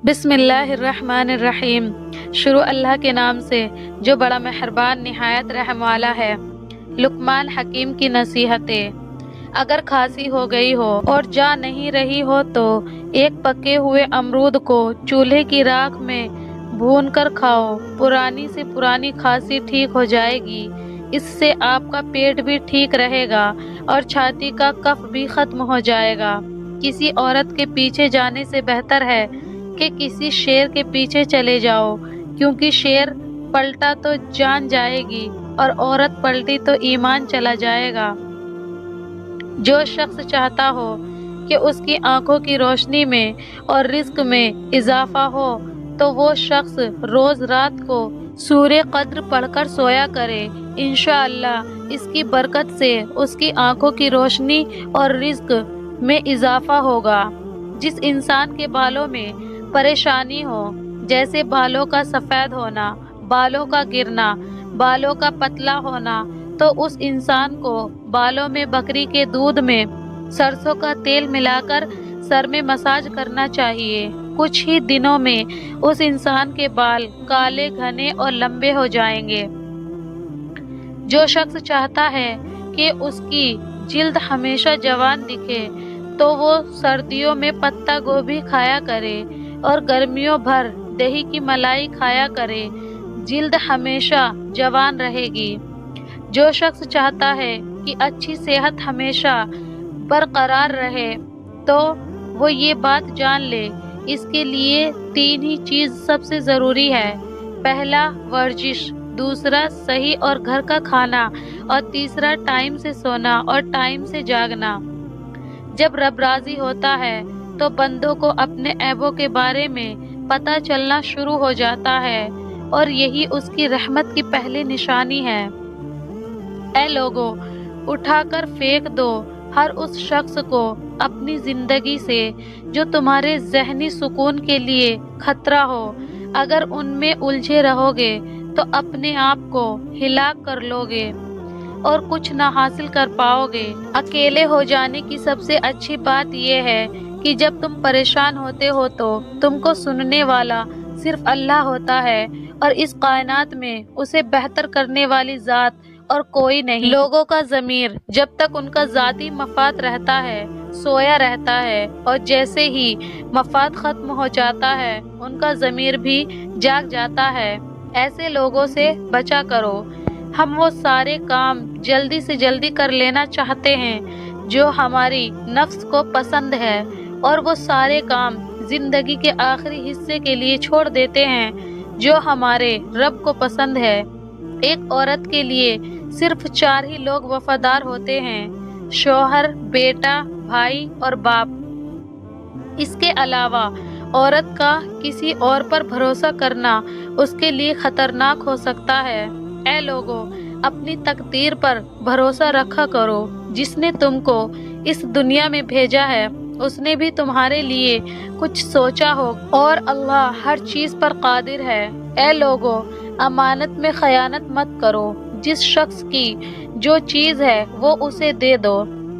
بسم اللہ الرحمن الرحیم۔ شروع اللہ کے نام سے جو بڑا مہربان نہایت رحم والا ہے۔ لقمان حکیم کی نصیحتیں۔ اگر کھانسی ہو گئی ہو اور جا نہیں رہی ہو تو ایک پکے ہوئے امرود کو چولہے کی راکھ میں بھون کر کھاؤ، پرانی سے پرانی کھانسی ٹھیک ہو جائے گی۔ اس سے آپ کا پیٹ بھی ٹھیک رہے گا اور چھاتی کا کف بھی ختم ہو جائے گا۔ کسی عورت کے پیچھے جانے سے بہتر ہے کہ کسی شیر کے پیچھے چلے جاؤ، کیونکہ شیر پلٹا تو جان جائے گی اور عورت پلٹی تو ایمان چلا جائے گا۔ جو شخص چاہتا ہو کہ اس کی آنکھوں کی روشنی میں اور رزق میں اضافہ ہو تو وہ شخص روز رات کو سورہ قدر پڑھ کر سویا کرے۔ انشاءاللہ اس کی برکت سے اس کی آنکھوں کی روشنی اور رزق میں اضافہ ہوگا۔ جس انسان کے بالوں میں پریشانی ہو، جیسے بالوں کا سفید ہونا، بالوں کا گرنا، بالوں کا پتلا ہونا، تو اس انسان کو بالوں میں بکری کے دودھ میں سرسوں کا تیل ملا کر سر میں مساج کرنا چاہیے۔ کچھ ہی دنوں میں اس انسان کے بال کالے، گھنے اور لمبے ہو جائیں گے۔ جو شخص چاہتا ہے کہ اس کی جلد ہمیشہ جوان دکھے تو وہ سردیوں میں پتہ گوبھی کھایا کرے اور گرمیوں بھر دہی کی ملائی کھایا کرے، جلد ہمیشہ جوان رہے گی۔ جو شخص چاہتا ہے کہ اچھی صحت ہمیشہ برقرار رہے تو وہ یہ بات جان لے، اس کے لیے 3 ہی چیز سب سے ضروری ہے۔ پہلا ورزش، دوسرا صحیح اور گھر کا کھانا، اور تیسرا ٹائم سے سونا اور ٹائم سے جاگنا۔ جب رب راضی ہوتا ہے تو بندوں کو اپنے عیبوں کے بارے میں پتہ چلنا شروع ہو جاتا ہے، اور یہی اس کی رحمت کی پہلی نشانی ہے۔ اے لوگو، اٹھا کر پھینک دو ہر اس شخص کو اپنی زندگی سے جو تمہارے ذہنی سکون کے لیے خطرہ ہو۔ اگر ان میں الجھے رہو گے تو اپنے آپ کو ہلاک کر لو گے اور کچھ نہ حاصل کر پاؤ گے۔ اکیلے ہو جانے کی سب سے اچھی بات یہ ہے کہ جب تم پریشان ہوتے ہو تو تم کو سننے والا صرف اللہ ہوتا ہے، اور اس کائنات میں اسے بہتر کرنے والی ذات اور کوئی نہیں۔ لوگوں کا ضمیر جب تک ان کا ذاتی مفاد رہتا ہے سویا رہتا ہے، اور جیسے ہی مفاد ختم ہو جاتا ہے ان کا ضمیر بھی جاگ جاتا ہے۔ ایسے لوگوں سے بچا کرو۔ ہم وہ سارے کام جلدی سے جلدی کر لینا چاہتے ہیں جو ہماری نفس کو پسند ہے، اور وہ سارے کام زندگی کے آخری حصے کے لیے چھوڑ دیتے ہیں جو ہمارے رب کو پسند ہے۔ ایک عورت کے لیے صرف 4 ہی لوگ وفادار ہوتے ہیں: شوہر، بیٹا، بھائی اور باپ۔ اس کے علاوہ عورت کا کسی اور پر بھروسہ کرنا اس کے لیے خطرناک ہو سکتا ہے۔ اے لوگو، اپنی تقدیر پر بھروسہ رکھا کرو۔ جس نے تم کو اس دنیا میں بھیجا ہے اس نے بھی تمہارے لیے کچھ سوچا ہو، اور اللہ ہر چیز پر قادر ہے۔ اے لوگو، امانت میں خیانت مت کرو۔ جس شخص کی جو چیز ہے وہ اسے دے دو۔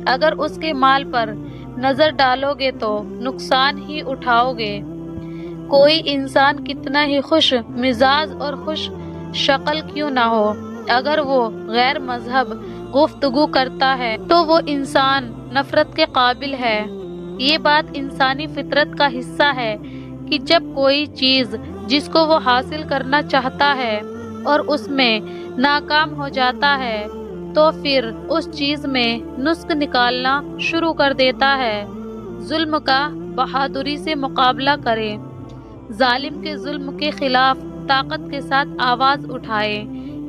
اگر اس کے مال پر نظر ڈالو گے تو نقصان ہی اٹھاؤ گے۔ کوئی انسان کتنا ہی خوش مزاج اور خوش شکل کیوں نہ ہو، اگر وہ غیر مذہب گفتگو کرتا ہے تو وہ انسان نفرت کے قابل ہے۔ یہ بات انسانی فطرت کا حصہ ہے کہ جب کوئی چیز جس کو وہ حاصل کرنا چاہتا ہے اور اس میں ناکام ہو جاتا ہے تو پھر اس چیز میں نسخ نکالنا شروع کر دیتا ہے۔ ظلم کا بہادری سے مقابلہ کرے۔ ظالم کے ظلم کے خلاف طاقت کے ساتھ آواز اٹھائے،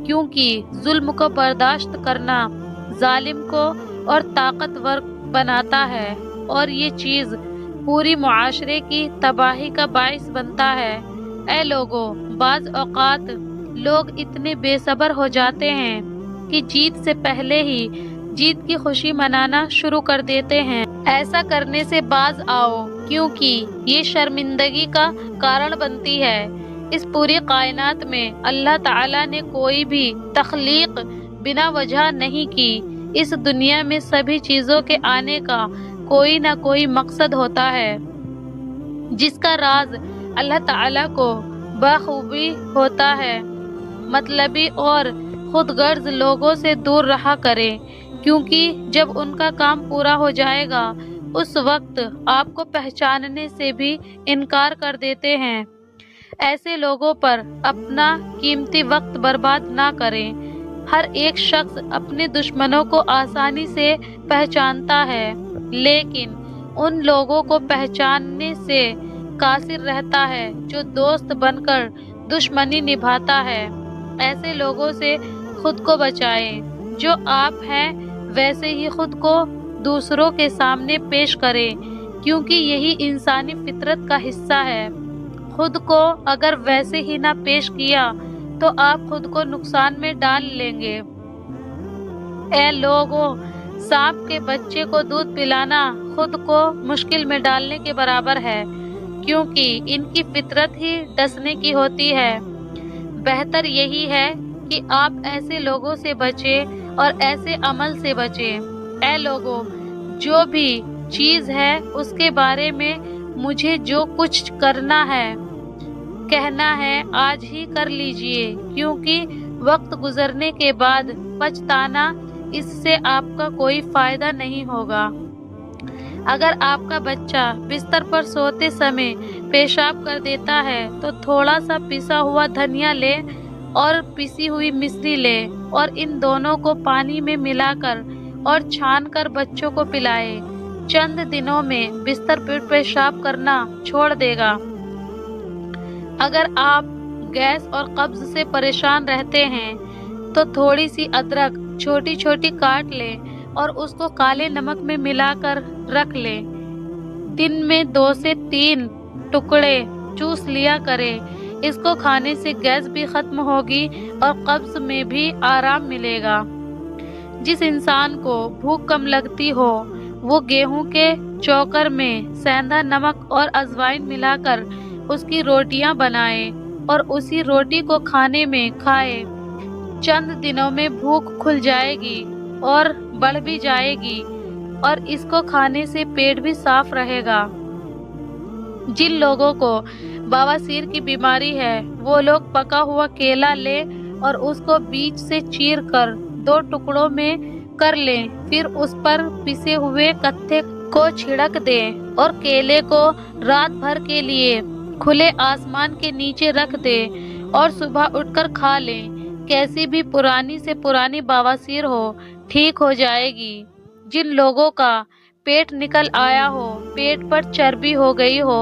کیونکہ ظلم کو برداشت کرنا ظالم کو اور طاقتور بناتا ہے، اور یہ چیز پوری معاشرے کی تباہی کا باعث بنتا ہے۔ اے لوگو، بعض اوقات لوگ اتنے بے صبر ہو جاتے ہیں کہ جیت سے پہلے ہی جیت کی خوشی منانا شروع کر دیتے ہیں۔ ایسا کرنے سے باز آؤ، کیونکہ یہ شرمندگی کا کارن بنتی ہے۔ اس پوری کائنات میں اللہ تعالیٰ نے کوئی بھی تخلیق بنا وجہ نہیں کی۔ اس دنیا میں سبھی چیزوں کے آنے کا کوئی نہ کوئی مقصد ہوتا ہے، جس کا راز اللہ تعالیٰ کو بخوبی ہوتا ہے۔ مطلبی اور خود غرض لوگوں سے دور رہا کریں، کیونکہ جب ان کا کام پورا ہو جائے گا اس وقت آپ کو پہچاننے سے بھی انکار کر دیتے ہیں۔ ایسے لوگوں پر اپنا قیمتی وقت برباد نہ کریں۔ ہر ایک شخص اپنے دشمنوں کو آسانی سے پہچانتا ہے، لیکن ان لوگوں کو پہچاننے سے قاصر رہتا ہے جو دوست بن کر دشمنی نبھاتا ہے۔ ایسے لوگوں سے خود کو بچائیں۔ جو آپ ہیں ویسے ہی خود کو دوسروں کے سامنے پیش کریں، کیونکہ یہی انسانی فطرت کا حصہ ہے۔ خود کو اگر ویسے ہی نہ پیش کیا تو آپ خود کو نقصان میں ڈال لیں گے۔ اے لوگوں، سانپ کے بچے کو دودھ پلانا خود کو مشکل میں ڈالنے کے برابر ہے، کیونکہ ان کی فطرت ہی ڈسنے کی ہوتی ہے۔ بہتر یہی ہے کہ آپ ایسے لوگوں سے بچیں اور ایسے عمل سے بچیں۔ اے لوگوں، جو بھی چیز ہے اس کے بارے میں مجھے جو کچھ کرنا ہے کہنا ہے آج ہی کر لیجئے، کیونکہ وقت گزرنے کے بعد پچھتانا اس سے آپ کا کوئی فائدہ نہیں ہوگا۔ اگر آپ کا بچہ بستر پر سوتے سمے پیشاب کر دیتا ہے تو تھوڑا سا پسا ہوا دھنیا لے اور پسی ہوئی مصری لے اور ان دونوں کو پانی میں ملا کر اور چھان کر بچوں کو پلائے۔ چند دنوں میں بستر پر پیشاب کرنا چھوڑ دے گا۔ اگر آپ گیس اور قبض سے پریشان رہتے ہیں تو تھوڑی سی ادرک چھوٹی چھوٹی کاٹ لیں اور اس کو کالے نمک میں ملا کر رکھ لیں۔ دن میں 2 سے 3 ٹکڑے چوس لیا کریں۔ اس کو کھانے سے گیس بھی ختم ہوگی اور قبض میں بھی آرام ملے گا۔ جس انسان کو بھوک کم لگتی ہو وہ گیہوں کے چوکر میں سیندا نمک اور اجوائن ملا کر اس کی روٹیاں بنائے اور اسی روٹی کو کھانے میں کھائے۔ چند دنوں میں بھوک کھل جائے گی اور بڑھ بھی جائے گی اور اس کو کھانے سے پیٹ بھی صاف رہے گا۔ جن لوگوں کو بواسیر کی بیماری ہے وہ لوگ پکا ہوا کیلا لیں اور اس کو بیچ سے چیر کر 2 ٹکڑوں میں کر لیں، پھر اس پر پسے ہوئے کتھے کو چھڑک دیں اور کیلے کو رات بھر کے لیے کھلے آسمان کے نیچے رکھ دیں اور صبح اٹھ کر کھا لیں۔ کیسی بھی پرانی سے پرانی بواسیر ہو ٹھیک ہو جائے گی۔ جن لوگوں کا پیٹ نکل آیا ہو، پیٹ پر چربی ہو گئی ہو،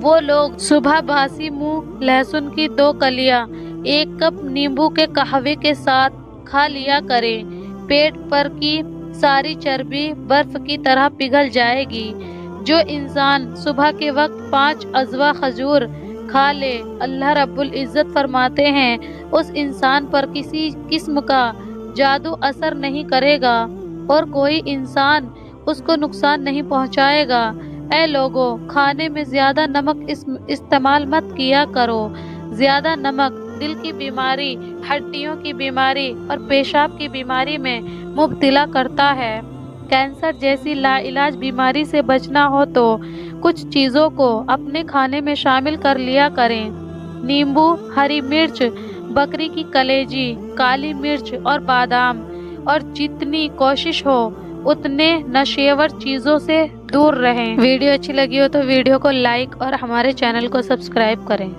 وہ لوگ صبح باسی منہ لہسن کی 2 کلیاں 1 کپ نیمبو کے قہوے کے ساتھ کھا لیا کریں۔ پیٹ پر کی ساری چربی برف کی طرح پگھل جائے گی۔ جو انسان صبح کے وقت 5 عضوہ کھجور کھا لے، اللہ رب العزت فرماتے ہیں اس انسان پر کسی قسم کا جادو اثر نہیں کرے گا اور کوئی انسان اس کو نقصان نہیں پہنچائے گا۔ اے لوگوں، کھانے میں زیادہ نمک استعمال مت کیا کرو۔ زیادہ نمک دل کی بیماری، ہڈیوں کی بیماری اور پیشاب کی بیماری میں مبتلا کرتا ہے۔ کینسر جیسی لا علاج بیماری سے بچنا ہو تو کچھ چیزوں کو اپنے کھانے میں شامل کر لیا کریں۔ نیمبو، ہری مرچ، بکری کی کلیجی، کالی مرچ اور بادام، اور جتنی کوشش ہو اتنے نشیور چیزوں سے دور رہیں۔ ویڈیو اچھی لگی ہو تو ویڈیو کو لائک اور ہمارے چینل کو سبسکرائب کریں۔